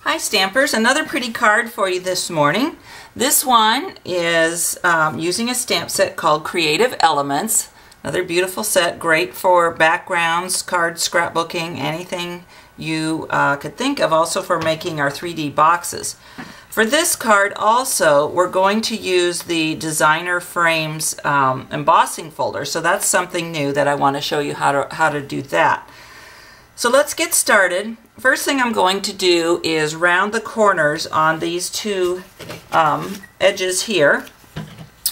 Hi Stampers, another pretty card for you this morning. This one is using a stamp set called Creative Elements. Another beautiful set, great for backgrounds, cards, scrapbooking, anything you could think of, also for making our 3D boxes. For this card also, we're going to use the Designer Frames embossing folder, so that's something new that I want to show you how to do that. So let's get started. First thing I'm going to do is round the corners on these two edges here.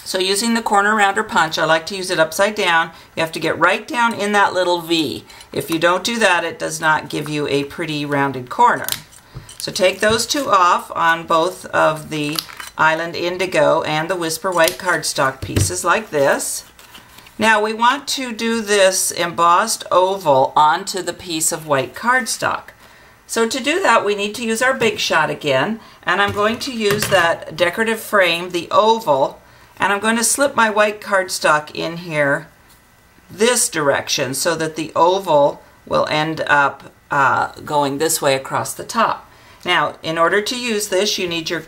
So using the corner rounder punch, I like to use it upside down. You have to get right down in that little V. If you don't do that, it does not give you a pretty rounded corner. So take those two off on both of the Island Indigo and the Whisper White cardstock pieces like this. Now we want to do this embossed oval onto the piece of white cardstock. So to do that, we need to use our Big Shot again, and I'm going to use that decorative frame, the oval, and I'm going to slip my white cardstock in here this direction so that the oval will end up going this way across the top. Now, in order to use this, you need your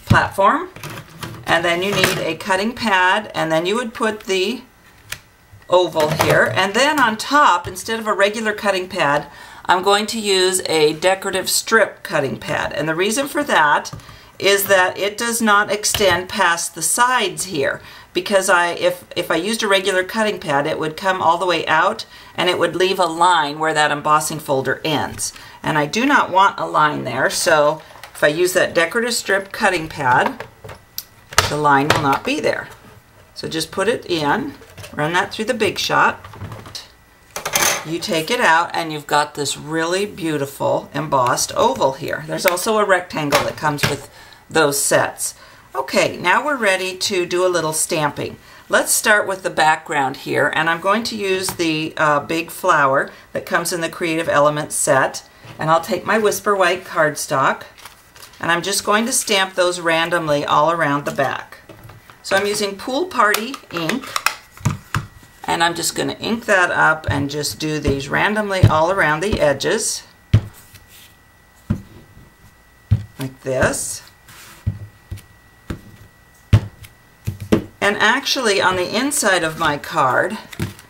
platform, and then you need a cutting pad, and then you would put the oval here, and then on top, instead of a regular cutting pad, I'm going to use a decorative strip cutting pad. And the reason for that is that it does not extend past the sides here, because if I used a regular cutting pad, it would come all the way out and it would leave a line where that embossing folder ends. And I do not want a line there, so if I use that decorative strip cutting pad, the line will not be there. So just put it in, run that through the Big Shot. You take it out and you've got this really beautiful embossed oval here. There's also a rectangle that comes with those sets. Okay, now we're ready to do a little stamping. Let's start with the background here, and I'm going to use the big flower that comes in the Creative Elements set, and I'll take my Whisper White cardstock and I'm just going to stamp those randomly all around the back. So I'm using Pool Party ink, and I'm just going to ink that up and just do these randomly all around the edges, like this. And actually on the inside of my card,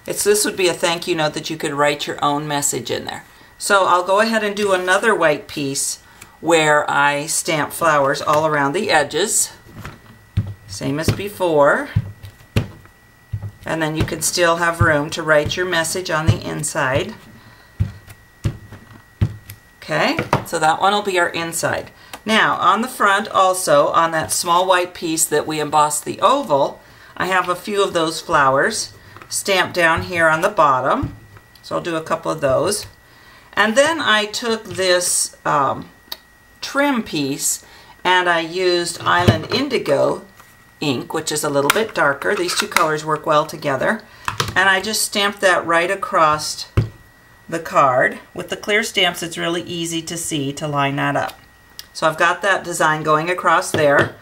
this would be a thank you note that you could write your own message in there. So I'll go ahead and do another white piece where I stamp flowers all around the edges, same as before. And then you can still have room to write your message on the inside. Okay, so that one will be our inside. Now on the front also, on that small white piece that we embossed the oval, I have a few of those flowers stamped down here on the bottom. So I'll do a couple of those. And then I took this trim piece and I used Island Indigo ink, which is a little bit darker. These two colors work well together. And I just stamped that right across the card. With the clear stamps, it's really easy to see to line that up. So I've got that design going across there.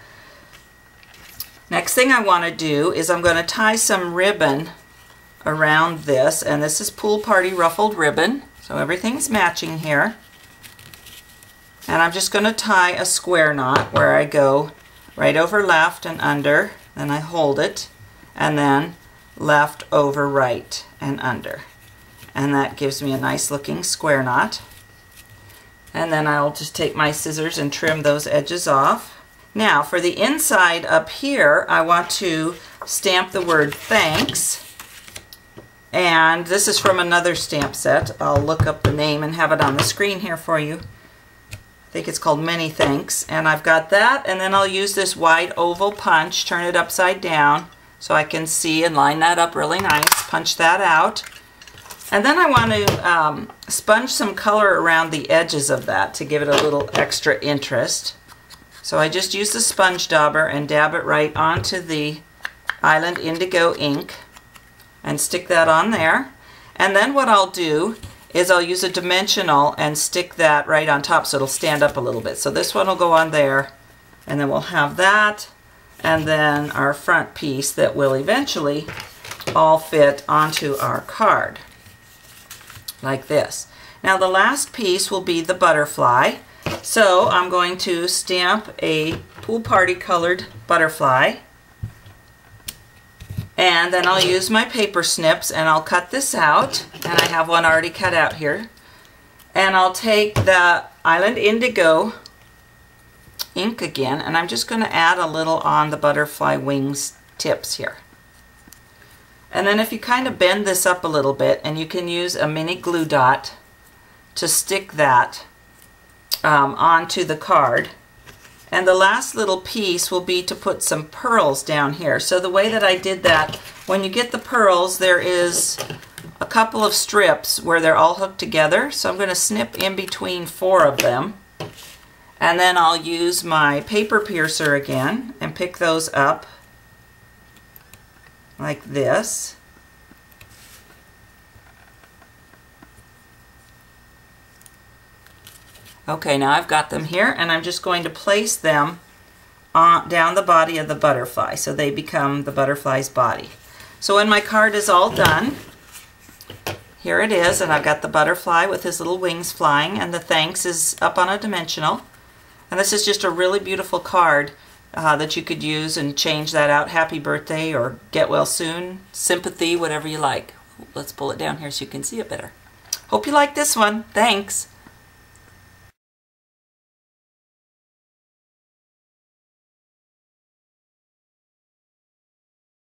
Next thing I want to do is I'm going to tie some ribbon around this, and this is Pool Party ruffled ribbon, so everything's matching here. And I'm just going to tie a square knot where I go right over left and under, then I hold it, and then left over right and under. And that gives me a nice looking square knot. And then I'll just take my scissors and trim those edges off. Now for the inside up here, I want to stamp the word thanks. And this is from another stamp set. I'll look up the name and have it on the screen here for you. I think it's called Many Thanks. And I've got that, and then I'll use this wide oval punch, turn it upside down so I can see and line that up really nice. Punch that out. And then I want to sponge some color around the edges of that to give it a little extra interest. So I just use the sponge dauber and dab it right onto the Island Indigo ink and stick that on there. And then what I'll do is I'll use a dimensional and stick that right on top so it'll stand up a little bit. So this one will go on there, and then we'll have that, and then our front piece that will eventually all fit onto our card, like this. Now the last piece will be the butterfly. So I'm going to stamp a pool party colored butterfly. And then I'll use my paper snips and I'll cut this out. And I have one already cut out here. And I'll take the Island Indigo ink again, and I'm just going to add a little on the butterfly wings tips here. And then if you kind of bend this up a little bit, and you can use a mini glue dot to stick that onto the card. And the last little piece will be to put some pearls down here. So the way that I did that, when you get the pearls, there is a couple of strips where they're all hooked together. So I'm going to snip in between 4 of them. And then I'll use my paper piercer again and pick those up like this. Okay, now I've got them here, and I'm just going to place them down the body of the butterfly so they become the butterfly's body. So when my card is all done, here it is, and I've got the butterfly with his little wings flying, and the thanks is up on a dimensional. And this is just a really beautiful card that you could use and change that out. Happy birthday or get well soon, sympathy, whatever you like. Let's pull it down here so you can see it better. Hope you like this one. Thanks.